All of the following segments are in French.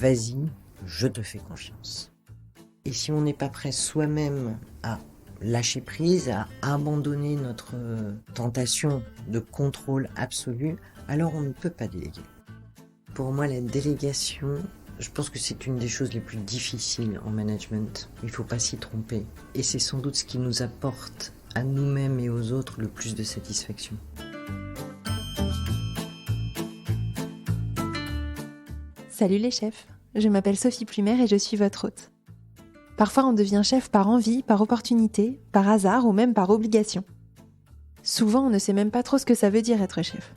vas-y, je te fais confiance. Et si on n'est pas prêt soi-même à lâcher prise, à abandonner notre tentation de contrôle absolu, alors on ne peut pas déléguer. Pour moi, la délégation, je pense que c'est une des choses les plus difficiles en management. Il ne faut pas s'y tromper. Et c'est sans doute ce qui nous apporte à nous-mêmes et aux autres le plus de satisfaction. Salut les chefs, je m'appelle Sophie Plumer et je suis votre hôte. Parfois on devient chef par envie, par opportunité, par hasard ou même par obligation. Souvent on ne sait même pas trop ce que ça veut dire être chef.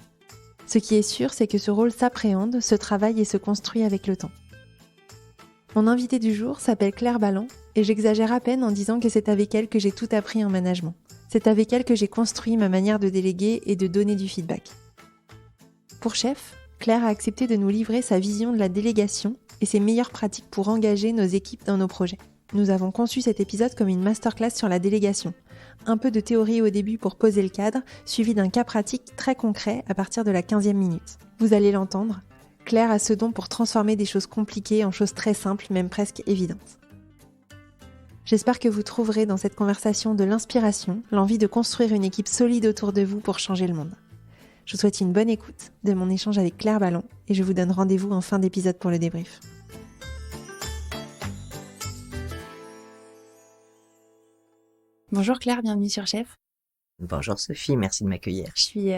Ce qui est sûr, c'est que ce rôle s'appréhende, se travaille et se construit avec le temps. Mon invitée du jour s'appelle Claire Balland et j'exagère à peine en disant que c'est avec elle que j'ai tout appris en management. C'est avec elle que j'ai construit ma manière de déléguer et de donner du feedback. Pour chef, Claire a accepté de nous livrer sa vision de la délégation et ses meilleures pratiques pour engager nos équipes dans nos projets. Nous avons conçu cet épisode comme une masterclass sur la délégation. Un peu de théorie au début pour poser le cadre, suivi d'un cas pratique très concret à partir de la 15e minute. Vous allez l'entendre, Claire a ce don pour transformer des choses compliquées en choses très simples, même presque évidentes. J'espère que vous trouverez dans cette conversation de l'inspiration, l'envie de construire une équipe solide autour de vous pour changer le monde. Je vous souhaite une bonne écoute de mon échange avec Claire Balland et je vous donne rendez-vous en fin d'épisode pour le débrief. Bonjour Claire, bienvenue sur Chef. Bonjour Sophie, merci de m'accueillir. Je suis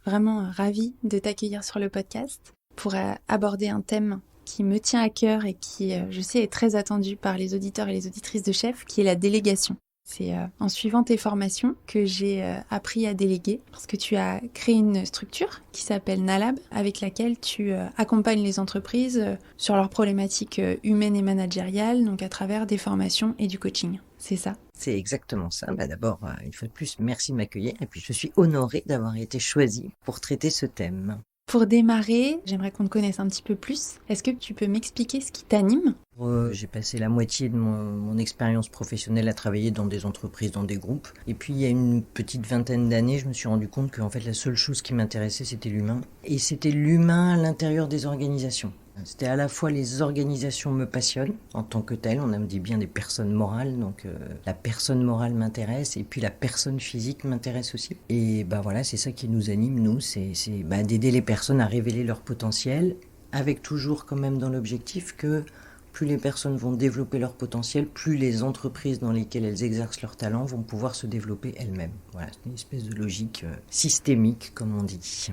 vraiment ravie de t'accueillir sur le podcast pour aborder un thème qui me tient à cœur et qui, je sais, est très attendu par les auditeurs et les auditrices de Chef, qui est la délégation. C'est en suivant tes formations que j'ai appris à déléguer parce que tu as créé une structure qui s'appelle Nalab avec laquelle tu accompagnes les entreprises sur leurs problématiques humaines et managériales, donc à travers des formations et du coaching. C'est ça? C'est exactement ça. D'abord, une fois de plus, merci de m'accueillir et puis je suis honorée d'avoir été choisie pour traiter ce thème. Pour démarrer, j'aimerais qu'on te connaisse un petit peu plus. Est-ce que tu peux m'expliquer ce qui t'anime ? J'ai passé la moitié de mon expérience professionnelle à travailler dans des entreprises, dans des groupes. Et puis, il y a une petite vingtaine d'années, je me suis rendu compte qu'en fait, la seule chose qui m'intéressait, c'était l'humain. Et c'était l'humain à l'intérieur des organisations. C'était à la fois les organisations me passionnent en tant que telles, on dit bien des personnes morales, donc la personne morale m'intéresse et puis la personne physique m'intéresse aussi. Et voilà, c'est ça qui nous anime, nous, c'est d'aider les personnes à révéler leur potentiel, avec toujours quand même dans l'objectif que plus les personnes vont développer leur potentiel, plus les entreprises dans lesquelles elles exercent leur talent vont pouvoir se développer elles-mêmes. Voilà, c'est une espèce de logique systémique, comme on dit.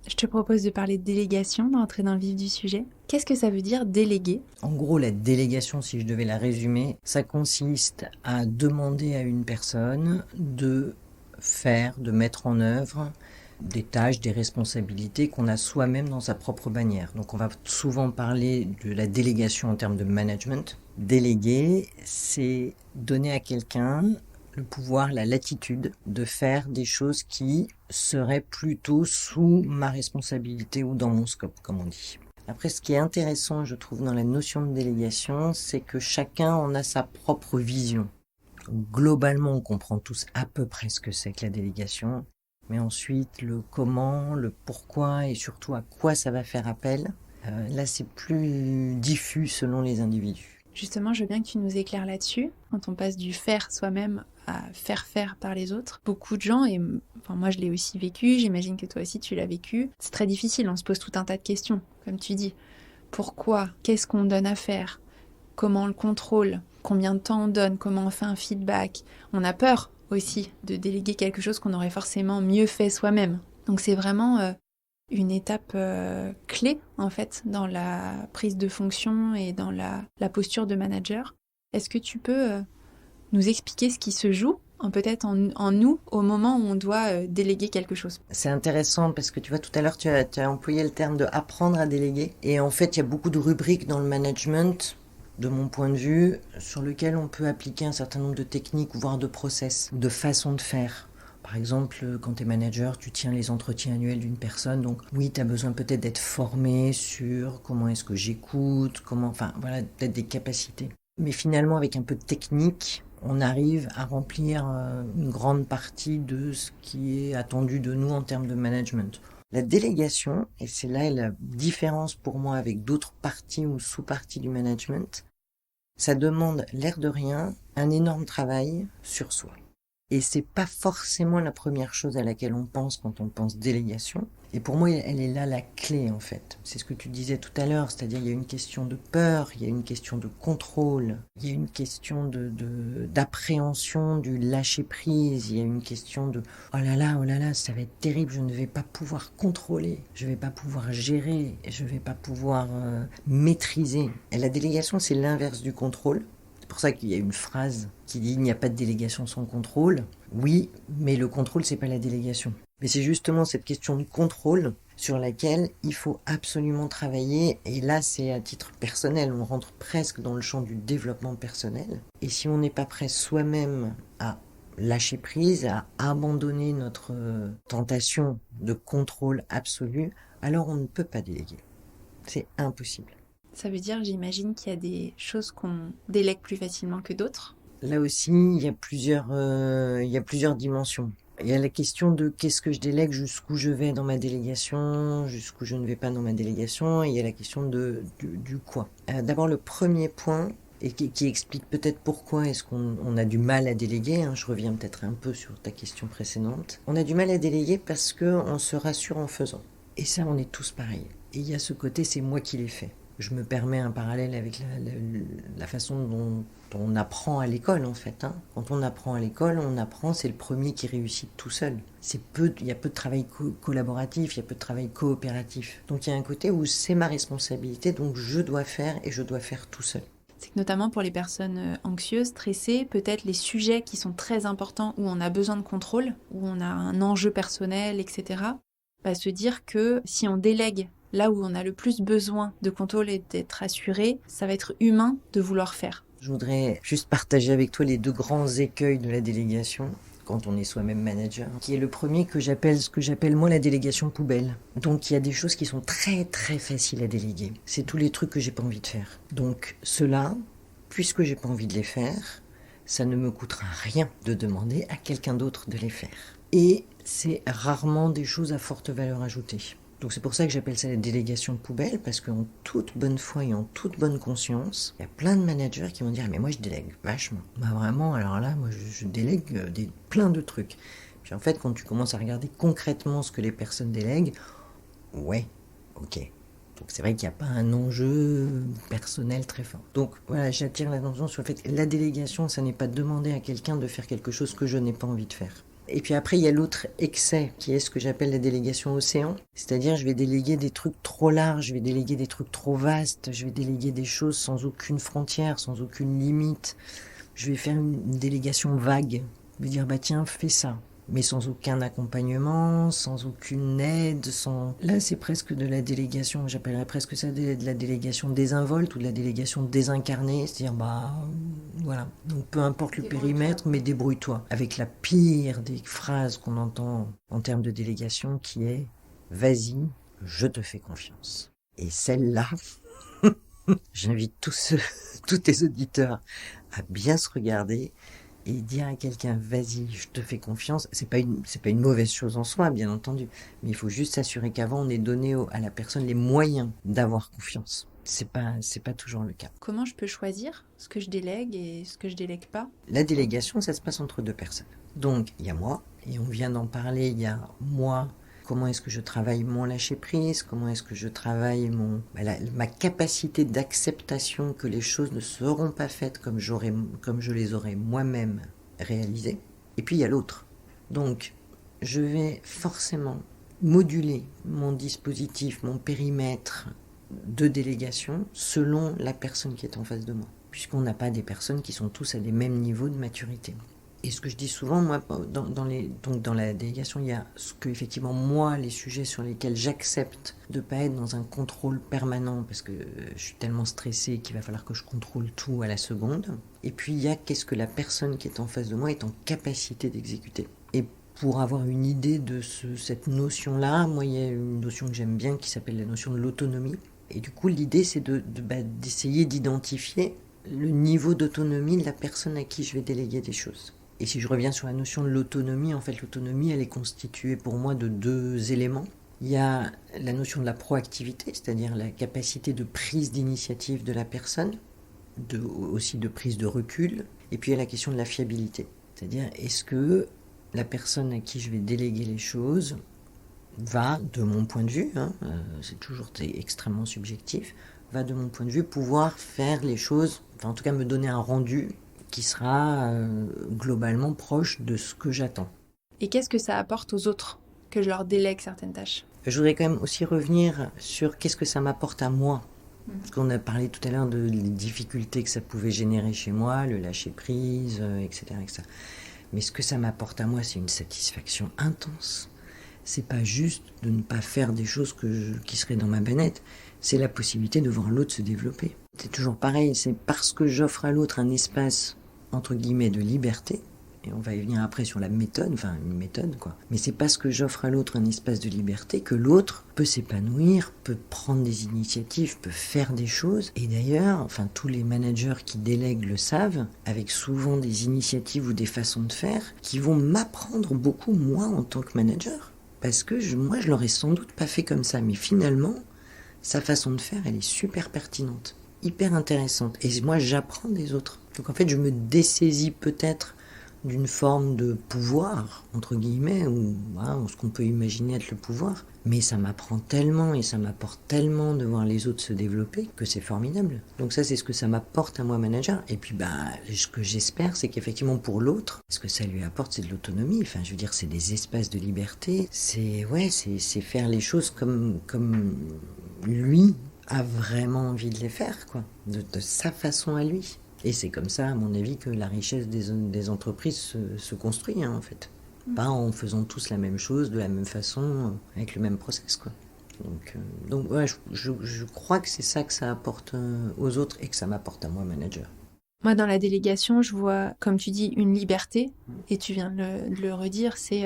Je te propose de parler de délégation, d'entrer dans le vif du sujet. Qu'est-ce que ça veut dire déléguer ? En gros, la délégation, si je devais la résumer, ça consiste à demander à une personne de faire, de mettre en œuvre des tâches, des responsabilités qu'on a soi-même dans sa propre bannière. Donc on va souvent parler de la délégation en termes de management. Déléguer, c'est donner à quelqu'un le pouvoir, la latitude de faire des choses qui seraient plutôt sous ma responsabilité ou dans mon scope, comme on dit. Après, ce qui est intéressant, je trouve, dans la notion de délégation, c'est que chacun en a sa propre vision. Globalement, on comprend tous à peu près ce que c'est que la délégation, mais ensuite, le comment, le pourquoi et surtout à quoi ça va faire appel, là, c'est plus diffus selon les individus. Justement, je veux bien que tu nous éclaires là-dessus. Quand on passe du faire soi-même à faire par les autres, beaucoup de gens, et moi je l'ai aussi vécu, j'imagine que toi aussi tu l'as vécu, c'est très difficile, on se pose tout un tas de questions, comme tu dis. Pourquoi ? Qu'est-ce qu'on donne à faire ? Comment on le contrôle ? Combien de temps on donne ? Comment on fait un feedback ? On a peur aussi de déléguer quelque chose qu'on aurait forcément mieux fait soi-même. Donc c'est vraiment une étape clé en fait dans la prise de fonction et dans la posture de manager. Est-ce que tu peux nous expliquer ce qui se joue peut-être en nous au moment où on doit déléguer quelque chose ? C'est intéressant parce que tu vois, tout à l'heure tu as employé le terme de apprendre à déléguer et en fait il y a beaucoup de rubriques dans le management, de mon point de vue, sur lesquelles on peut appliquer un certain nombre de techniques, voire de process, de façons de faire. Par exemple, quand tu es manager, tu tiens les entretiens annuels d'une personne, donc oui, tu as besoin peut-être d'être formé sur comment est-ce que j'écoute, peut-être des capacités. Mais finalement, avec un peu de technique, on arrive à remplir une grande partie de ce qui est attendu de nous en termes de management. La délégation, et c'est là la différence pour moi avec d'autres parties ou sous-parties du management, ça demande, l'air de rien, un énorme travail sur soi. Et c'est pas forcément la première chose à laquelle on pense quand on pense délégation. Et pour moi, elle est là la clé, en fait. C'est ce que tu disais tout à l'heure, c'est-à-dire il y a une question de peur, il y a une question de contrôle, il y a une question d'appréhension, du lâcher-prise, il y a une question de oh là là, ça va être terrible, je ne vais pas pouvoir contrôler, je vais pas pouvoir gérer, je vais pas pouvoir maîtriser. Et la délégation, c'est l'inverse du contrôle. C'est pour ça qu'il y a une phrase qui dit « il n'y a pas de délégation sans contrôle ». Oui, mais le contrôle, c'est pas la délégation. Mais c'est justement cette question de contrôle sur laquelle il faut absolument travailler. Et là, c'est à titre personnel, on rentre presque dans le champ du développement personnel. Et si on n'est pas prêt soi-même à lâcher prise, à abandonner notre tentation de contrôle absolu, alors on ne peut pas déléguer. C'est impossible. Ça veut dire, j'imagine, qu'il y a des choses qu'on délègue plus facilement que d'autres. Là aussi, il y a plusieurs dimensions. Il y a la question de qu'est-ce que je délègue, jusqu'où je vais dans ma délégation, jusqu'où je ne vais pas dans ma délégation, et il y a la question du quoi. D'abord, le premier point, et qui explique peut-être pourquoi est-ce qu'on a du mal à déléguer, je reviens peut-être un peu sur ta question précédente, on a du mal à déléguer parce qu'on se rassure en faisant. Et ça, on est tous pareils. Et il y a ce côté, c'est moi qui l'ai fait. Je me permets un parallèle avec la façon dont on apprend à l'école, en fait. Quand on apprend à l'école, c'est le premier qui réussit tout seul. Il y a peu de travail collaboratif, il y a peu de travail coopératif. Donc il y a un côté où c'est ma responsabilité, donc je dois faire et je dois faire tout seul. C'est que notamment pour les personnes anxieuses, stressées, peut-être les sujets qui sont très importants, où on a besoin de contrôle, où on a un enjeu personnel, etc., se dire que si on délègue là où on a le plus besoin de contrôle et d'être assuré, ça va être humain de vouloir faire. Je voudrais juste partager avec toi les deux grands écueils de la délégation quand on est soi-même manager, qui est le premier ce que j'appelle moi la délégation poubelle. Donc il y a des choses qui sont très très faciles à déléguer. C'est tous les trucs que j'ai pas envie de faire. Donc ceux-là, puisque j'ai pas envie de les faire, ça ne me coûtera rien de demander à quelqu'un d'autre de les faire. Et c'est rarement des choses à forte valeur ajoutée. Donc c'est pour ça que j'appelle ça la délégation de poubelle, parce qu'en toute bonne foi et en toute bonne conscience, il y a plein de managers qui vont dire « mais moi je délègue vachement ». Bah vraiment, alors là, moi je délègue plein de trucs. Puis en fait, quand tu commences à regarder concrètement ce que les personnes délèguent, ouais, ok. Donc c'est vrai qu'il n'y a pas un enjeu personnel très fort. Donc voilà, j'attire l'attention sur le fait que la délégation, ça n'est pas demander à quelqu'un de faire quelque chose que je n'ai pas envie de faire. Et puis après, il y a l'autre excès, qui est ce que j'appelle la délégation océan. C'est-à-dire, je vais déléguer des trucs trop larges, je vais déléguer des trucs trop vastes, je vais déléguer des choses sans aucune frontière, sans aucune limite. Je vais faire une délégation vague. Je vais dire, bah tiens, fais ça. Mais sans aucun accompagnement, sans aucune aide, sans... Là, c'est presque de la délégation, j'appellerais presque ça de la délégation désinvolte ou de la délégation désincarnée. C'est-à-dire, voilà. Donc, peu importe le périmètre, mais débrouille-toi. Avec la pire des phrases qu'on entend en termes de délégation qui est « Vas-y, je te fais confiance ». Et celle-là, j'invite tous tes auditeurs à bien se regarder et dire à quelqu'un, vas-y, je te fais confiance, c'est pas une mauvaise chose en soi, bien entendu, mais il faut juste s'assurer qu'avant, on ait donné à la personne les moyens d'avoir confiance. C'est pas toujours le cas. Comment je peux choisir ce que je délègue et ce que je délègue pas ? La délégation, ça se passe entre deux personnes. Donc, il y a moi, et on vient d'en parler, il y a moi. Comment est-ce que je travaille mon lâcher-prise? Comment est-ce que je travaille ma capacité d'acceptation que les choses ne seront pas faites comme je les aurais moi-même réalisées? Et puis il y a l'autre. Donc, je vais forcément moduler mon dispositif, mon périmètre de délégation selon la personne qui est en face de moi. Puisqu'on n'a pas des personnes qui sont tous à des mêmes niveaux de maturité. Et ce que je dis souvent, moi, dans la délégation, il y a effectivement, moi, les sujets sur lesquels j'accepte de ne pas être dans un contrôle permanent, parce que je suis tellement stressée qu'il va falloir que je contrôle tout à la seconde. Et puis, il y a qu'est-ce que la personne qui est en face de moi est en capacité d'exécuter. Et pour avoir une idée de cette notion-là, moi, il y a une notion que j'aime bien qui s'appelle la notion de l'autonomie. Et du coup, l'idée, c'est d'essayer d'identifier le niveau d'autonomie de la personne à qui je vais déléguer des choses. Et si je reviens sur la notion de l'autonomie, en fait, l'autonomie, elle est constituée pour moi de deux éléments. Il y a la notion de la proactivité, c'est-à-dire la capacité de prise d'initiative de la personne, aussi de prise de recul. Et puis il y a la question de la fiabilité, c'est-à-dire est-ce que la personne à qui je vais déléguer les choses va, de mon point de vue, c'est toujours extrêmement subjectif, va de mon point de vue pouvoir faire les choses, enfin en tout cas me donner un rendu qui sera globalement proche de ce que j'attends. Et qu'est-ce que ça apporte aux autres que je leur délègue certaines tâches ? Je voudrais quand même aussi revenir sur qu'est-ce que ça m'apporte à moi. Parce qu'on a parlé tout à l'heure de les difficultés que ça pouvait générer chez moi, le lâcher-prise, etc., etc. Mais ce que ça m'apporte à moi, c'est une satisfaction intense. C'est pas juste de ne pas faire des choses qui seraient dans ma banette, c'est la possibilité de voir l'autre se développer. C'est toujours pareil, c'est parce que j'offre à l'autre un espace, entre guillemets, de liberté, et on va y venir après sur la méthode, enfin une méthode quoi. Mais c'est parce que j'offre à l'autre un espace de liberté que l'autre peut s'épanouir, peut prendre des initiatives, peut faire des choses. Et d'ailleurs, enfin tous les managers qui délèguent le savent, avec souvent des initiatives ou des façons de faire qui vont m'apprendre beaucoup moi en tant que manager. Parce que moi je l'aurais sans doute pas fait comme ça, mais finalement sa façon de faire elle est super pertinente, hyper intéressante. Et moi j'apprends des autres. Donc en fait je me dessaisis peut-être d'une forme de pouvoir, entre guillemets, ou ce qu'on peut imaginer être le pouvoir. Mais ça m'apprend tellement et ça m'apporte tellement de voir les autres se développer que c'est formidable. Donc ça, c'est ce que ça m'apporte à moi, manager. Et puis, ce que j'espère, c'est qu'effectivement, pour l'autre, ce que ça lui apporte, c'est de l'autonomie. Enfin, je veux dire, c'est des espaces de liberté. C'est faire les choses comme lui a vraiment envie de les faire, quoi. De sa façon à lui. Et c'est comme ça, à mon avis, que la richesse des entreprises se construit, en fait. Pas en faisant tous la même chose, de la même façon, avec le même process, quoi. Donc ouais, je crois que c'est ça que ça apporte aux autres et que ça m'apporte à moi, manager. Moi, dans la délégation, je vois, comme tu dis, une liberté, et tu viens de le redire, c'est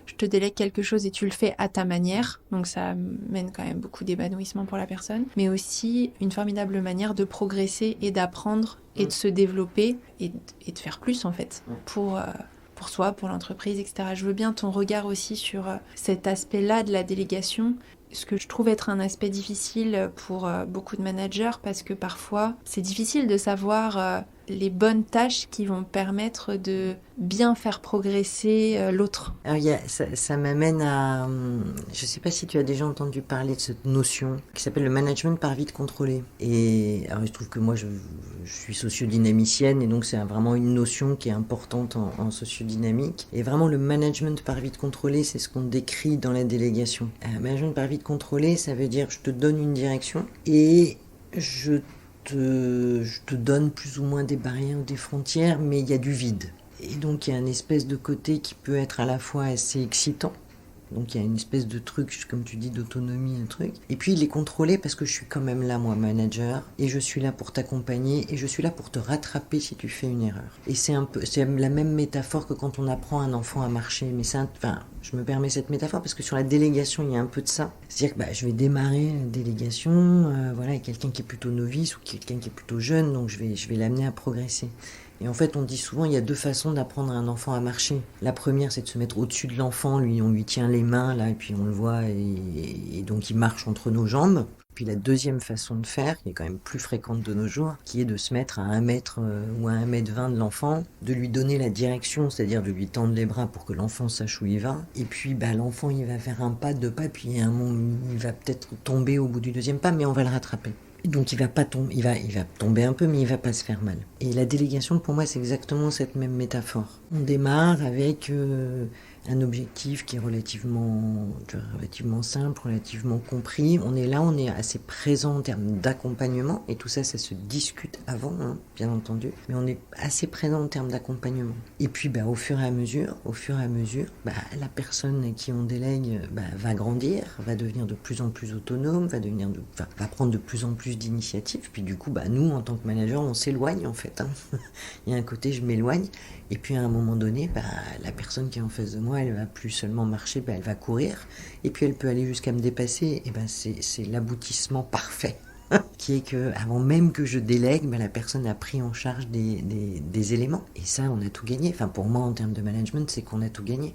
je te délègue quelque chose et tu le fais à ta manière, donc ça mène quand même beaucoup d'épanouissement pour la personne, mais aussi une formidable manière de progresser et d'apprendre et de se développer et de faire plus, en fait, pour soi, pour l'entreprise, etc. Je veux bien ton regard aussi sur cet aspect-là de la délégation, ce que je trouve être un aspect difficile pour beaucoup de managers, parce que parfois, c'est difficile de savoir les bonnes tâches qui vont permettre de bien faire progresser l'autre. Alors ça m'amène à... Je ne sais pas si tu as déjà entendu parler de cette notion qui s'appelle le management par vide contrôlé. Et alors, je trouve que moi, je suis sociodynamicienne et donc c'est vraiment une notion qui est importante en sociodynamique. Et vraiment, le management par vide contrôlé, c'est ce qu'on décrit dans la délégation. Management par vide contrôlé, ça veut dire je te donne une direction et je te donne plus ou moins des barrières ou des frontières, mais il y a du vide. Et donc il y a une espèce de côté qui peut être à la fois assez excitant. Donc il y a une espèce de truc, comme tu dis, d'autonomie, un truc. Et puis il est contrôlé parce que je suis quand même là, moi, manager, et je suis là pour t'accompagner, et je suis là pour te rattraper si tu fais une erreur. Et c'est la même métaphore que quand on apprend un enfant à marcher. Mais je me permets cette métaphore parce que sur la délégation, il y a un peu de ça. C'est-à-dire que je vais démarrer la délégation, avec quelqu'un qui est plutôt novice ou quelqu'un qui est plutôt jeune, donc je vais l'amener à progresser. Et en fait, on dit souvent, il y a deux façons d'apprendre à un enfant à marcher. La première, c'est de se mettre au-dessus de l'enfant, on lui tient les mains, là, et puis on le voit, et donc il marche entre nos jambes. Puis la deuxième façon de faire, qui est quand même plus fréquente de nos jours, qui est de se mettre à 1 mètre ou à 1,20 m de l'enfant, de lui donner la direction, c'est-à-dire de lui tendre les bras pour que l'enfant sache où il va. Et puis l'enfant, il va faire un pas, 2 pas, puis il va peut-être tomber au bout du deuxième pas, mais on va le rattraper. Donc il va tomber un peu, mais il va pas se faire mal. Et la délégation, pour moi, c'est exactement cette même métaphore. On démarre avec un objectif qui est relativement simple, relativement compris. On est assez présent en termes d'accompagnement, et tout ça, ça se discute avant, bien entendu. Mais on est assez présent en termes d'accompagnement. Et puis, au fur et à mesure, la personne à qui on délègue va grandir, va devenir de plus en plus autonome, va prendre de plus en plus d'initiatives. Puis du coup, nous, en tant que manager, on s'éloigne en fait. Il y a un côté, je m'éloigne. Et puis à un moment donné, la personne qui est en face de moi, elle va plus seulement marcher, elle va courir. Et puis elle peut aller jusqu'à me dépasser. Et c'est l'aboutissement parfait. Qui est que, avant même que je délègue, la personne a pris en charge des éléments. Et ça, on a tout gagné. Enfin, pour moi, en termes de management, c'est qu'on a tout gagné.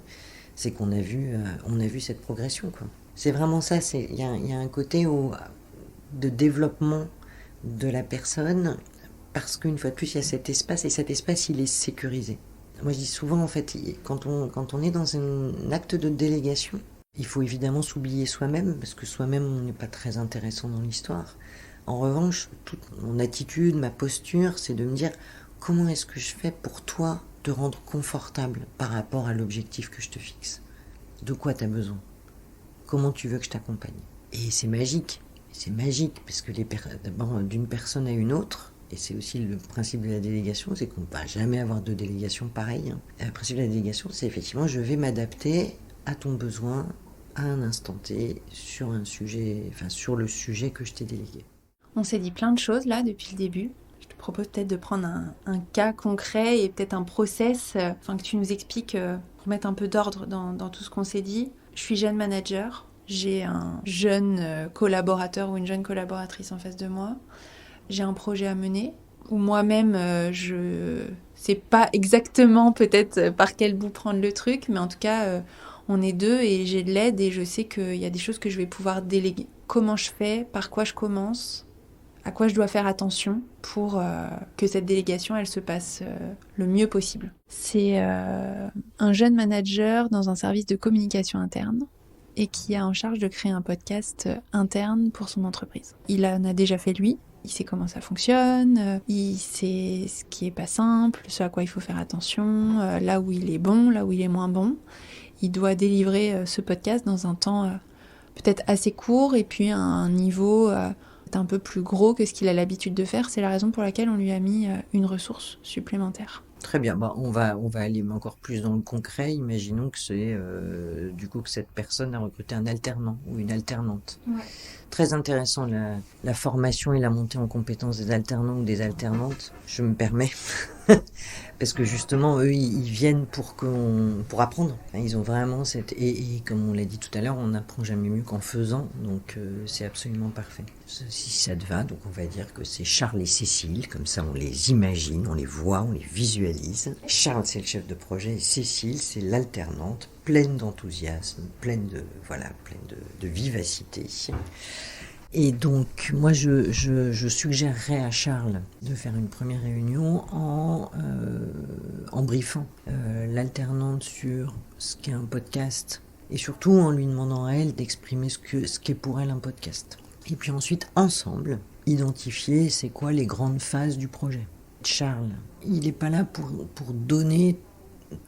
C'est qu'on a vu cette progression, quoi. C'est vraiment ça, il y a un côté de développement de la personne, parce qu'une fois de plus, il y a cet espace, et cet espace, il est sécurisé. Moi, je dis souvent, en fait, quand on est dans un acte de délégation, il faut évidemment s'oublier soi-même, parce que soi-même, on n'est pas très intéressant dans l'histoire. En revanche, toute mon attitude, ma posture, c'est de me dire, comment est-ce que je fais pour toi te rendre confortable par rapport à l'objectif que je te fixe? De quoi tu as besoin? Comment tu veux que je t'accompagne? Et c'est magique, parce que d'abord, d'une personne à une autre, et c'est aussi le principe de la délégation, c'est qu'on ne va jamais avoir de délégation pareille. Le principe de la délégation, c'est effectivement, je vais m'adapter à ton besoin, à un instant T, sur un sujet, sur le sujet que je t'ai délégué. On s'est dit plein de choses là depuis le début. Je te propose peut-être de prendre un cas concret et peut-être un process, que tu nous expliques pour mettre un peu d'ordre dans tout ce qu'on s'est dit. Je suis jeune manager, j'ai un jeune collaborateur ou une jeune collaboratrice en face de moi. J'ai un projet à mener où moi-même je sais pas exactement peut-être par quel bout prendre le truc, mais en tout cas on est deux et j'ai de l'aide et je sais qu'il y a des choses que je vais pouvoir déléguer. Comment je fais, par quoi je commence, à quoi je dois faire attention pour que cette délégation elle se passe le mieux possible. C'est un jeune manager dans un service de communication interne et qui a en charge de créer un podcast interne pour son entreprise. Il en a déjà fait lui. Il sait comment ça fonctionne, il sait ce qui est pas simple, ce à quoi il faut faire attention, là où il est bon, là où il est moins bon. Il doit délivrer ce podcast dans un temps peut-être assez court et puis à un niveau un peu plus gros que ce qu'il a l'habitude de faire. C'est la raison pour laquelle on lui a mis une ressource supplémentaire. Très bien, on va aller encore plus dans le concret. Imaginons que c'est du coup que cette personne a recruté un alternant ou une alternante. Ouais. Très intéressant la formation et la montée en compétences des alternants ou des alternantes. Je me permets parce que justement eux ils viennent pour apprendre. Ils ont vraiment et comme on l'a dit tout à l'heure, on n'apprend jamais mieux qu'en faisant. Donc c'est absolument parfait. Si ça te va, donc on va dire que c'est Charles et Cécile, comme ça on les imagine, on les voit, on les visualise. Charles c'est le chef de projet et Cécile c'est l'alternante, pleine d'enthousiasme, pleine de vivacité. Et donc, moi, je suggérerais à Charles de faire une première réunion en briefant l'alternante sur ce qu'est un podcast et surtout en lui demandant à elle d'exprimer ce qu'est pour elle un podcast. Et puis ensuite, ensemble, identifier c'est quoi les grandes phases du projet. Charles, il n'est pas là pour donner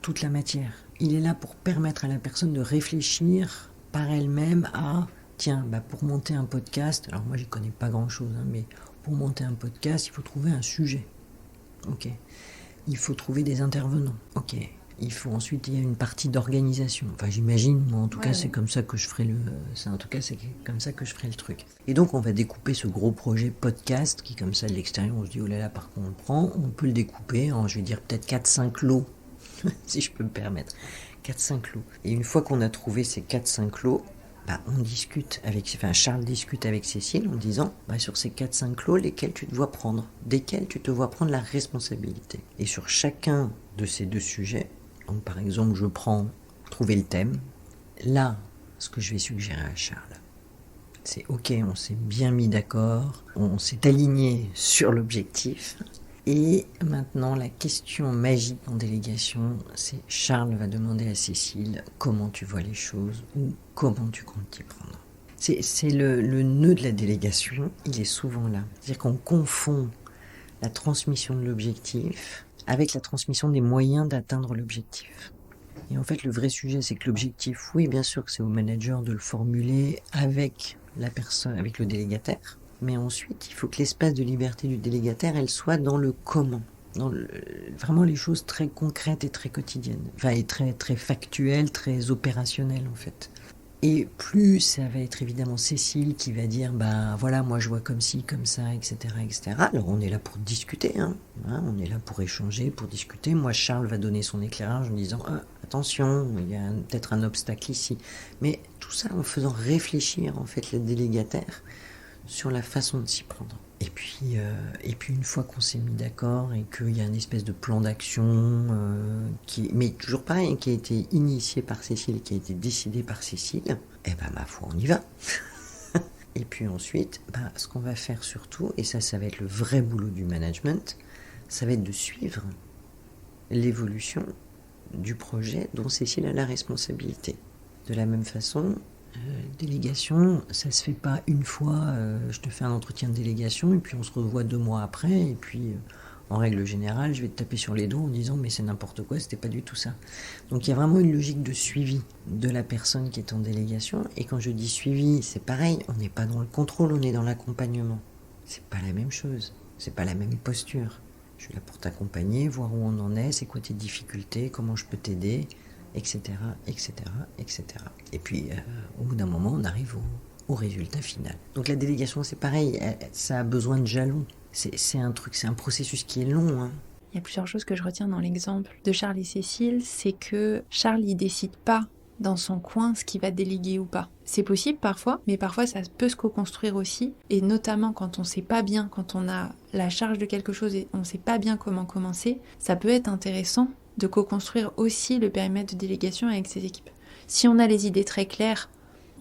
toute la matière. Il est là pour permettre à la personne de réfléchir par elle-même à tiens, pour monter un podcast, alors moi j'y connais pas grand-chose, mais pour monter un podcast, il faut trouver un sujet. Ok. Il faut trouver des intervenants. Ok. Il faut ensuite, il y a une partie d'organisation. Enfin, j'imagine, moi en tout cas, c'est comme ça que je ferai le truc. Et donc, on va découper ce gros projet podcast qui, comme ça, de l'extérieur, on se dit, oh là là, par contre, on le prend. On peut le découper en, je vais dire, peut-être 4-5 lots, si je peux me permettre. 4-5 lots. Et une fois qu'on a trouvé ces 4-5 lots, Charles discute avec Cécile en disant sur ces 4-5 lots, desquels tu te vois prendre la responsabilité. Et sur chacun de ces deux sujets, donc par exemple, je prends trouver le thème. Là, ce que je vais suggérer à Charles, c'est ok, on s'est bien mis d'accord, on s'est aligné sur l'objectif. Et maintenant, la question magique en délégation, c'est Charles va demander à Cécile comment tu vois les choses ou comment tu comptes t'y prendre. C'est le nœud de la délégation, il est souvent là. C'est-à-dire qu'on confond la transmission de l'objectif avec la transmission des moyens d'atteindre l'objectif. Et en fait, le vrai sujet, c'est que l'objectif, oui, bien sûr que c'est au manager de le formuler avec la personne, avec le délégataire. Mais ensuite, il faut que l'espace de liberté du délégataire, elle soit dans le comment, vraiment les choses très concrètes et très quotidiennes, et très, très factuelles, très opérationnelles en fait. Et plus ça va être évidemment Cécile qui va dire, voilà, moi je vois comme ci, comme ça, etc., etc. Alors on est là pour discuter, on est là pour échanger, pour discuter. Moi, Charles va donner son éclairage en disant, attention, il y a peut-être un obstacle ici. Mais tout ça en faisant réfléchir en fait le délégataire sur la façon de s'y prendre. Et puis une fois qu'on s'est mis d'accord et qu'il y a une espèce de plan d'action mais toujours pareil, qui a été initié par Cécile, qui a été décidé par Cécile, Eh ben ma foi, on y va. Et puis ensuite, ce qu'on va faire surtout, et ça va être le vrai boulot du management, ça va être de suivre l'évolution du projet dont Cécile a la responsabilité. De la même façon, délégation, ça se fait pas une fois, je te fais un entretien de délégation et puis on se revoit 2 mois après et puis en règle générale je vais te taper sur les doigts en disant mais c'est n'importe quoi, c'était pas du tout ça. Donc il y a vraiment une logique de suivi de la personne qui est en délégation, et quand je dis suivi, c'est pareil, on n'est pas dans le contrôle, on est dans l'accompagnement. C'est pas la même chose, c'est pas la même posture. Je suis là pour t'accompagner, voir où on en est, c'est quoi tes difficultés, comment je peux t'aider, etc., etc., etc. Et puis, au bout d'un moment, on arrive au résultat final. Donc la délégation, c'est pareil, ça a besoin de jalons. C'est un processus qui est long. Hein. Il y a plusieurs choses que je retiens dans l'exemple de Charles et Cécile, c'est que Charles, il décide pas dans son coin ce qu'il va déléguer ou pas. C'est possible parfois, mais parfois ça peut se co-construire aussi, et notamment quand on sait pas bien, quand on a la charge de quelque chose et on sait pas bien comment commencer, ça peut être intéressant de co-construire aussi le périmètre de délégation avec ses équipes. Si on a les idées très claires,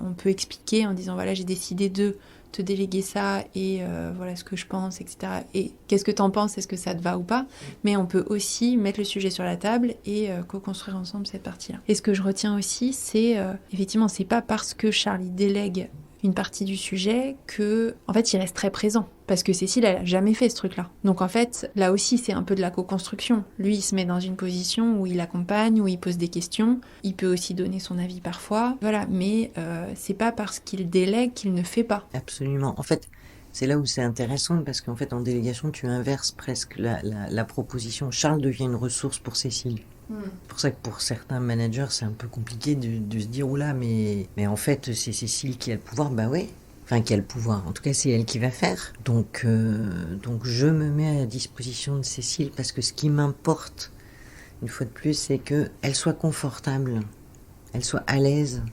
on peut expliquer en disant voilà, j'ai décidé de te déléguer ça et voilà ce que je pense, etc. Et qu'est-ce que t'en penses, est-ce que ça te va ou pas? Mais on peut aussi mettre le sujet sur la table et co-construire ensemble cette partie-là. Et ce que je retiens aussi, c'est effectivement, c'est pas parce que Charlie délègue une partie du sujet que, en fait, il reste très présent. Parce que Cécile, elle a jamais fait ce truc-là. Donc en fait, là aussi, c'est un peu de la co-construction. Lui, il se met dans une position où il accompagne, où il pose des questions. Il peut aussi donner son avis parfois. Voilà, mais c'est pas parce qu'il délègue qu'il ne fait pas. Absolument. En fait, c'est là où c'est intéressant, parce qu'en fait, en délégation, tu inverses presque la proposition. Charles devient une ressource pour Cécile. C'est pour ça que pour certains managers, c'est un peu compliqué de se dire, oula, mais en fait, c'est Cécile qui a le pouvoir. Bah ouais. Enfin, qui a le pouvoir. En tout cas, c'est elle qui va faire. Donc je me mets à la disposition de Cécile, parce que ce qui m'importe, une fois de plus, c'est qu'elle soit confortable, elle soit à l'aise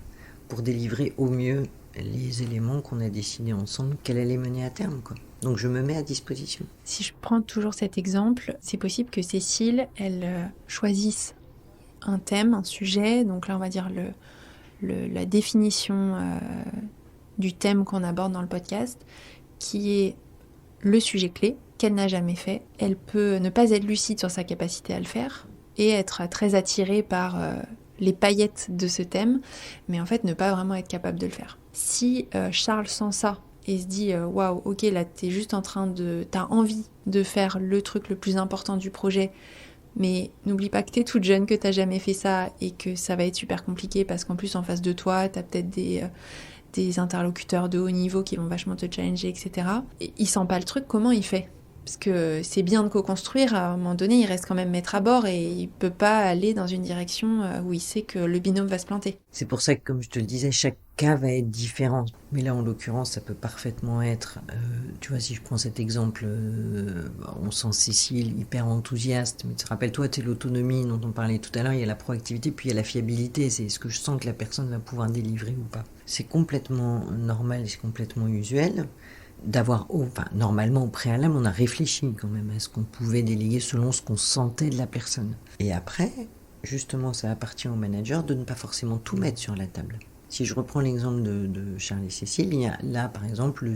pour délivrer au mieux les éléments qu'on a décidés ensemble qu'elle allait mener à terme, quoi. Donc je me mets à disposition. Si je prends toujours cet exemple, c'est possible que Cécile, elle choisisse un thème, un sujet. Donc là, on va dire la définition du thème qu'on aborde dans le podcast, qui est le sujet clé, qu'elle n'a jamais fait. Elle peut ne pas être lucide sur sa capacité à le faire et être très attirée par les paillettes de ce thème, mais en fait ne pas vraiment être capable de le faire. Si Charles sent ça et se dit waouh, ok, là t'es juste en train t'as envie de faire le truc le plus important du projet, mais n'oublie pas que t'es toute jeune, que t'as jamais fait ça et que ça va être super compliqué parce qu'en plus en face de toi t'as peut-être des interlocuteurs de haut niveau qui vont vachement te challenger, etc. Et il sent pas le truc, comment il fait ? Parce que c'est bien de co-construire, à un moment donné, il reste quand même maître à bord et il peut pas aller dans une direction où il sait que le binôme va se planter. C'est pour ça que, comme je te le disais, chaque cas va être différent. Mais là, en l'occurrence, ça peut parfaitement être... tu vois, si je prends cet exemple, on sent Cécile hyper enthousiaste, mais rappelle-toi, c'est l'autonomie dont on parlait tout à l'heure, il y a la proactivité, puis il y a la fiabilité, c'est ce que je sens que la personne va pouvoir délivrer ou pas. C'est complètement normal et c'est complètement usuel d'avoir, normalement au préalable, on a réfléchi quand même à ce qu'on pouvait déléguer selon ce qu'on sentait de la personne. Et après, justement, ça appartient au manager de ne pas forcément tout mettre sur la table. Si je reprends l'exemple de Charles et Cécile, il y a là, par exemple,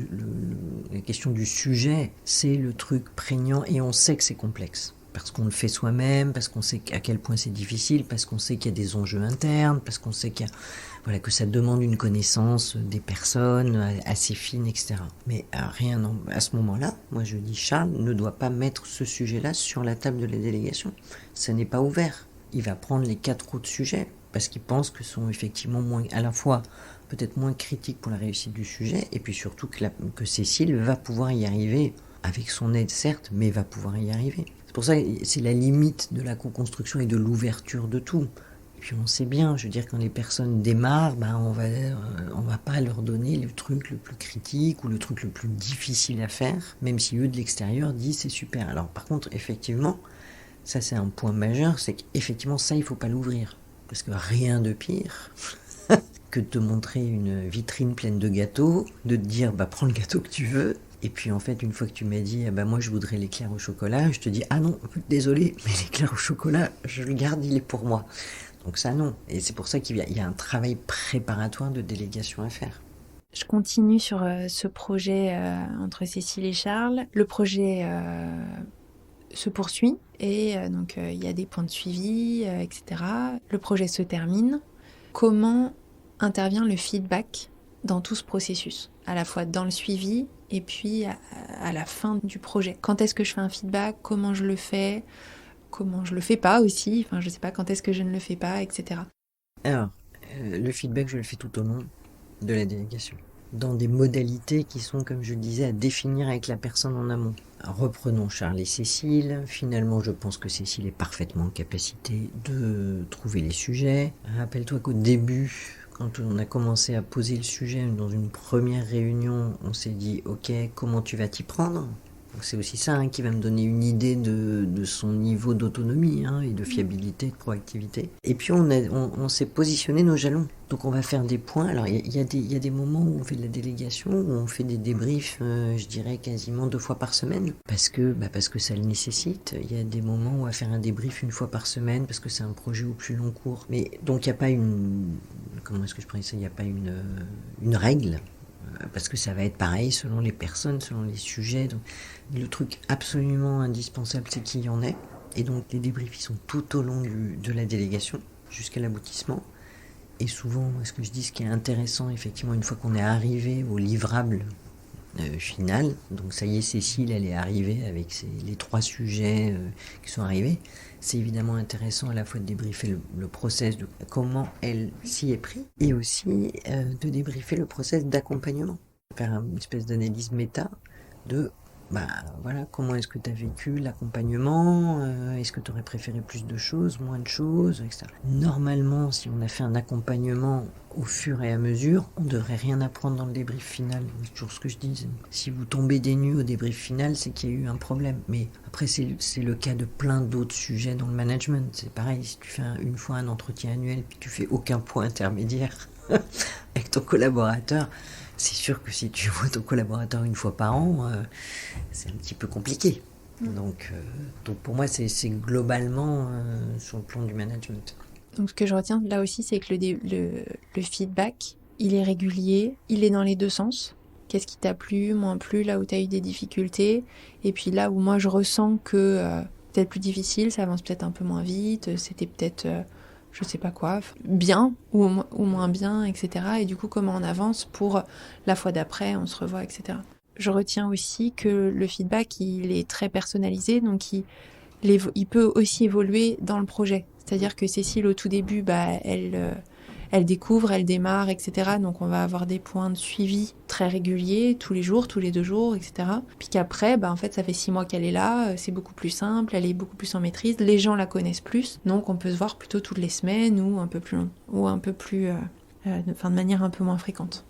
la question du sujet, c'est le truc prégnant et on sait que c'est complexe. Parce qu'on le fait soi-même, parce qu'on sait à quel point c'est difficile, parce qu'on sait qu'il y a des enjeux internes, parce qu'on sait que ça demande une connaissance des personnes assez fine, etc. Mais à ce moment-là, moi je dis Charles ne doit pas mettre ce sujet-là sur la table de la délégation. Ça n'est pas ouvert. Il va prendre les 4 autres sujets parce qu'il pense que sont effectivement à la fois peut-être moins critiques pour la réussite du sujet, et puis surtout que Cécile va pouvoir y arriver avec son aide certes, mais va pouvoir y arriver. C'est pour ça que c'est la limite de la co-construction et de l'ouverture de tout. Et puis on sait bien, je veux dire, quand les personnes démarrent, on va pas leur donner le truc le plus critique ou le truc le plus difficile à faire, même si eux de l'extérieur disent c'est super. Alors par contre, effectivement, ça c'est un point majeur, c'est qu'effectivement ça il faut pas l'ouvrir. Parce que rien de pire que de te montrer une vitrine pleine de gâteaux, de te dire prends le gâteau que tu veux. Et puis en fait, une fois que tu m'as dit moi je voudrais l'éclair au chocolat, je te dis ah non, désolé, mais l'éclair au chocolat, je le garde, il est pour moi. Donc ça, non. Et c'est pour ça qu'il y a un travail préparatoire de délégation à faire. Je continue sur ce projet entre Cécile et Charles. Le projet se poursuit et donc il y a des points de suivi, etc. Le projet se termine. Comment intervient le feedback dans tout ce processus, à la fois dans le suivi et puis à la fin du projet? Quand est-ce que je fais un feedback? Comment je le fais? Comment je le fais pas aussi? Enfin, je sais pas quand est-ce que je ne le fais pas, etc. Alors, le feedback, je le fais tout au long de la délégation, dans des modalités qui sont, comme je le disais, à définir avec la personne en amont. Alors, reprenons Charles et Cécile. Finalement, je pense que Cécile est parfaitement en capacité de trouver les sujets. Rappelle-toi qu'au début, quand on a commencé à poser le sujet dans une première réunion, on s'est dit « Ok, comment tu vas t'y prendre ?» Donc c'est aussi ça qui va me donner une idée de son niveau d'autonomie et de fiabilité, de proactivité. Et puis on s'est positionné nos jalons. Donc on va faire des points. Alors il y a des moments où on fait de la délégation, où on fait des débriefs, je dirais quasiment 2 fois par semaine, parce que ça le nécessite. Il y a des moments où on va faire un débrief 1 fois par semaine, parce que c'est un projet au plus long cours. Mais donc il n'y a pas comment est-ce que je pourrais dire ça? Il n'y a pas une règle. Parce que ça va être pareil selon les personnes, selon les sujets. Donc, le truc absolument indispensable, c'est qu'il y en ait. Et donc les débriefs, ils sont tout au long de la délégation, jusqu'à l'aboutissement. Et souvent, ce que je dis, ce qui est intéressant, effectivement, une fois qu'on est arrivé au livrable final, donc ça y est, Cécile, elle est arrivée avec les 3 sujets qui sont arrivés. C'est évidemment intéressant à la fois de débriefer le process de comment elle s'y est prise et aussi de débriefer le process d'accompagnement. Faire une espèce d'analyse méta de voilà, comment est-ce que tu as vécu l'accompagnement, est-ce que tu aurais préféré plus de choses, moins de choses, etc. Normalement, si on a fait un accompagnement au fur et à mesure, on ne devrait rien apprendre dans le débrief final. C'est toujours ce que je dis. Si vous tombez des nues au débrief final, c'est qu'il y a eu un problème. Mais après, c'est le cas de plein d'autres sujets dans le management. C'est pareil, si tu fais une fois un entretien annuel, puis tu fais aucun point intermédiaire avec ton collaborateur, c'est sûr que si tu vois ton collaborateur 1 fois par an, c'est un petit peu compliqué. Donc pour moi, c'est globalement sur le plan du management. Donc ce que je retiens là aussi, c'est que le feedback, il est régulier, il est dans les 2 sens. Qu'est-ce qui t'a plu, moins plu, là où tu as eu des difficultés. Et puis là où moi je ressens que peut-être plus difficile, ça avance peut-être un peu moins vite, c'était peut-être... je sais pas quoi, bien ou moins bien, etc. Et du coup, comment on avance pour la fois d'après, on se revoit, etc. Je retiens aussi que le feedback, il est très personnalisé, donc il peut aussi évoluer dans le projet. C'est-à-dire que Cécile, au tout début, elle découvre, elle démarre, etc. Donc on va avoir des points de suivi très réguliers, tous les jours, tous les 2 jours, etc. Puis qu'après, en fait, ça fait 6 mois qu'elle est là, c'est beaucoup plus simple, elle est beaucoup plus en maîtrise, les gens la connaissent plus, donc on peut se voir plutôt toutes les semaines ou un peu plus long, ou un peu plus, de manière un peu moins fréquente.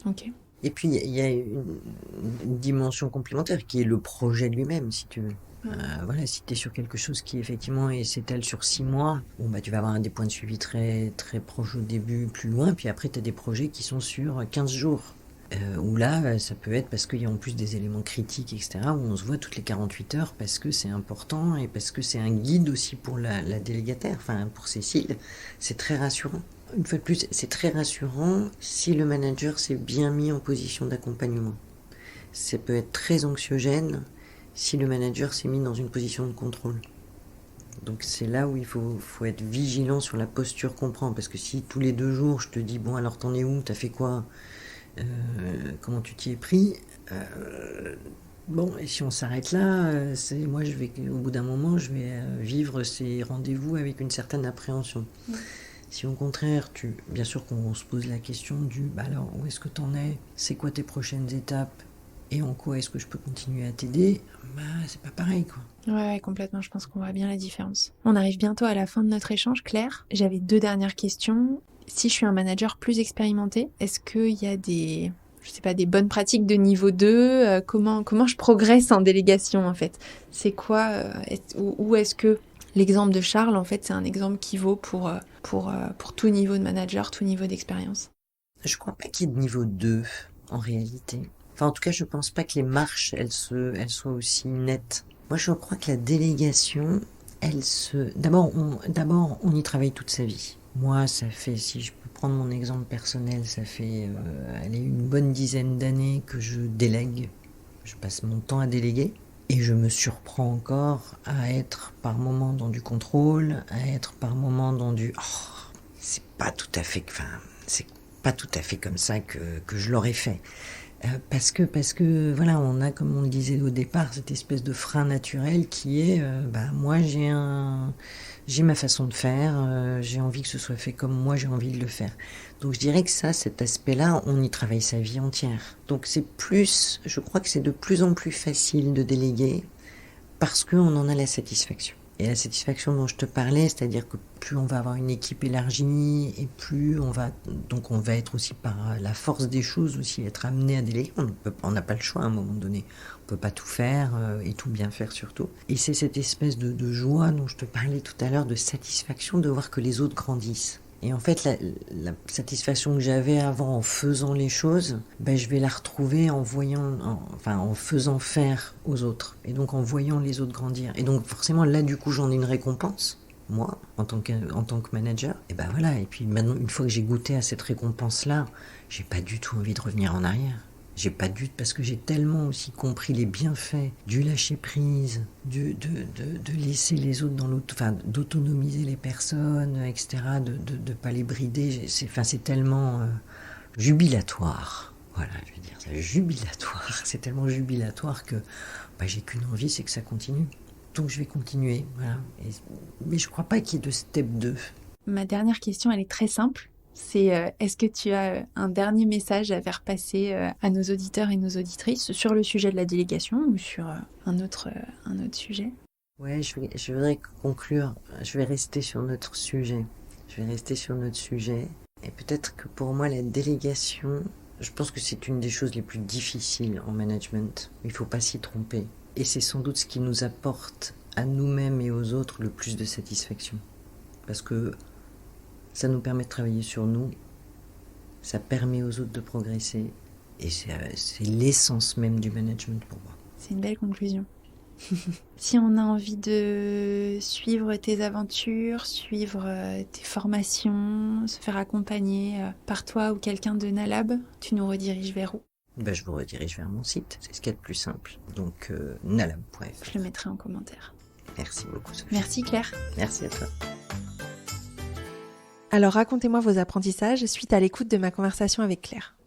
Ok. Et puis il y a une dimension complémentaire qui est le projet lui-même, si tu veux. Voilà, si tu es sur quelque chose qui effectivement s'étale sur 6 mois, tu vas avoir des points de suivi très, très proches au début, plus loin, puis après tu as des projets qui sont sur 15 jours. Où là, ça peut être parce qu'il y a en plus des éléments critiques, etc., où on se voit toutes les 48 heures parce que c'est important et parce que c'est un guide aussi pour la délégataire, enfin pour Cécile, c'est très rassurant. Une fois de plus, c'est très rassurant si le manager s'est bien mis en position d'accompagnement. Ça peut être très anxiogène si le manager s'est mis dans une position de contrôle. Donc c'est là où il faut être vigilant sur la posture qu'on prend, parce que si tous les 2 jours je te dis bon alors t'en es où, t'as fait quoi, comment tu t'y es pris, et si on s'arrête là, moi au bout d'un moment je vais vivre ces rendez-vous avec une certaine appréhension. Si au contraire, bien sûr qu'on se pose la question alors où est-ce que t'en es, c'est quoi tes prochaines étapes et en quoi est-ce que je peux continuer à t'aider, c'est pas pareil quoi. Ouais, complètement, je pense qu'on voit bien la différence. On arrive bientôt à la fin de notre échange, Claire. J'avais 2 dernières questions. Si je suis un manager plus expérimenté, est-ce qu'il y a des bonnes pratiques de niveau 2, comment je progresse en délégation en fait? C'est quoi, ou est-ce que l'exemple de Charles, en fait, c'est un exemple qui vaut pour tout niveau de manager, tout niveau d'expérience? Je crois pas qu'il y ait de niveau 2, en réalité. Enfin, en tout cas, je pense pas que les marches, elles soient aussi nettes. Moi, je crois que la délégation, D'abord, on y travaille toute sa vie. Moi, ça fait, si je peux prendre mon exemple personnel, ça fait une bonne dizaine d'années que je délègue. Je passe mon temps à déléguer. Et je me surprends encore à être par moments dans du contrôle, à être par moments dans du c'est pas tout à fait comme ça que je l'aurais fait. Parce que voilà, on a, comme on le disait au départ, cette espèce de frein naturel qui est moi j'ai ma façon de faire, j'ai envie que ce soit fait comme moi j'ai envie de le faire. Donc je dirais que cet aspect-là, on y travaille sa vie entière. Donc je crois que c'est de plus en plus facile de déléguer parce qu'on en a la satisfaction. Et la satisfaction dont je te parlais, c'est-à-dire que plus on va avoir une équipe élargie et plus on va être aussi par la force des choses aussi être amené à déléguer. On n'a pas le choix à un moment donné. On peut pas tout faire et tout bien faire surtout. Et c'est cette espèce de joie dont je te parlais tout à l'heure, de satisfaction de voir que les autres grandissent. Et en fait, la satisfaction que j'avais avant en faisant les choses, je vais la retrouver en faisant faire aux autres. Et donc en voyant les autres grandir. Et donc forcément, là, du coup, j'en ai une récompense, moi, en tant que manager. Et voilà. Et puis maintenant, une fois que j'ai goûté à cette récompense-là, j'ai pas du tout envie de revenir en arrière. J'ai pas dû, parce que j'ai tellement aussi compris les bienfaits du lâcher prise, de laisser les autres dans l'autre, d'autonomiser les personnes, etc., de pas les brider. C'est tellement jubilatoire. Voilà, je veux dire, c'est jubilatoire. C'est tellement jubilatoire que j'ai qu'une envie, c'est que ça continue. Donc je vais continuer, voilà. Mais je crois pas qu'il y ait de step 2. Ma dernière question, elle est très simple. C'est est-ce que tu as un dernier message à faire passer à nos auditeurs et nos auditrices sur le sujet de la délégation ou sur un autre sujet ? Ouais, je voudrais conclure. Je vais rester sur notre sujet. Et peut-être que pour moi, la délégation, je pense que c'est une des choses les plus difficiles en management. Il ne faut pas s'y tromper. Et c'est sans doute ce qui nous apporte à nous-mêmes et aux autres le plus de satisfaction. Parce que ça nous permet de travailler sur nous, ça permet aux autres de progresser, et c'est l'essence même du management pour moi. C'est une belle conclusion. Si on a envie de suivre tes aventures, suivre tes formations, se faire accompagner par toi ou quelqu'un de Nalab, tu nous rediriges vers où ? Je vous redirige vers mon site, c'est ce qu'il y a de plus simple, donc nalab.fr. Je le mettrai en commentaire. Merci beaucoup, Sophie. Merci Claire. Merci à toi. Alors racontez-moi vos apprentissages suite à l'écoute de ma conversation avec Claire.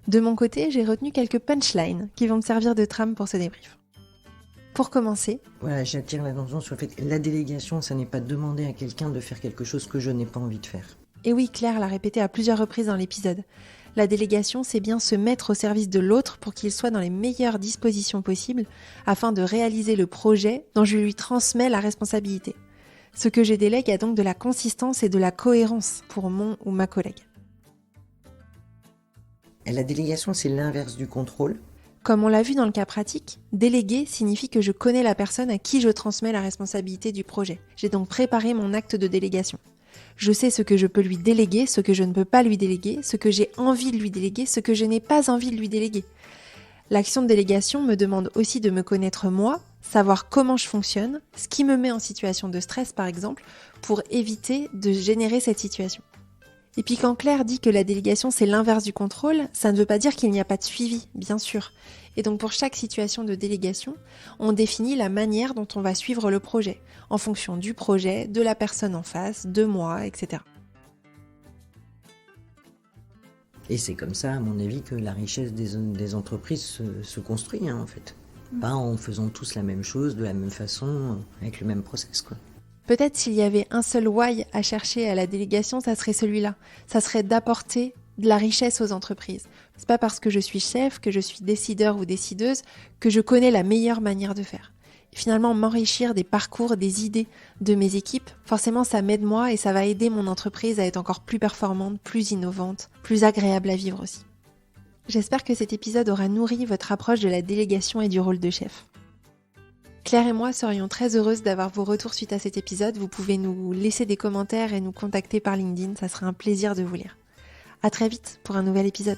De mon côté, j'ai retenu quelques punchlines qui vont me servir de trame pour ce débrief. Pour commencer... Voilà, j'attire l'attention sur le fait que la délégation, ça n'est pas demander à quelqu'un de faire quelque chose que je n'ai pas envie de faire. Et oui, Claire l'a répété à plusieurs reprises dans l'épisode. La délégation, c'est bien se mettre au service de l'autre pour qu'il soit dans les meilleures dispositions possibles afin de réaliser le projet dont je lui transmets la responsabilité. Ce que je délègue a donc de la consistance et de la cohérence pour mon ou ma collègue. Et la délégation, c'est l'inverse du contrôle. Comme on l'a vu dans le cas pratique, déléguer signifie que je connais la personne à qui je transmets la responsabilité du projet. J'ai donc préparé mon acte de délégation. Je sais ce que je peux lui déléguer, ce que je ne peux pas lui déléguer, ce que j'ai envie de lui déléguer, ce que je n'ai pas envie de lui déléguer. L'action de délégation me demande aussi de me connaître moi, savoir comment je fonctionne, ce qui me met en situation de stress par exemple, pour éviter de générer cette situation. Et puis quand Claire dit que la délégation c'est l'inverse du contrôle, ça ne veut pas dire qu'il n'y a pas de suivi, bien sûr. Et donc pour chaque situation de délégation, on définit la manière dont on va suivre le projet, en fonction du projet, de la personne en face, de moi, etc. Et c'est comme ça, à mon avis, que la richesse des entreprises se construit, en fait. Pas en faisant tous la même chose, de la même façon, avec le même process, quoi. Peut-être s'il y avait un seul why à chercher à la délégation, ça serait celui-là. Ça serait d'apporter de la richesse aux entreprises. C'est pas parce que je suis chef, que je suis décideur ou décideuse, que je connais la meilleure manière de faire. Et finalement, m'enrichir des parcours, des idées de mes équipes, forcément ça m'aide moi et ça va aider mon entreprise à être encore plus performante, plus innovante, plus agréable à vivre aussi. J'espère que cet épisode aura nourri votre approche de la délégation et du rôle de chef. Claire et moi serions très heureuses d'avoir vos retours suite à cet épisode. Vous pouvez nous laisser des commentaires et nous contacter par LinkedIn, ça serait un plaisir de vous lire. À très vite pour un nouvel épisode.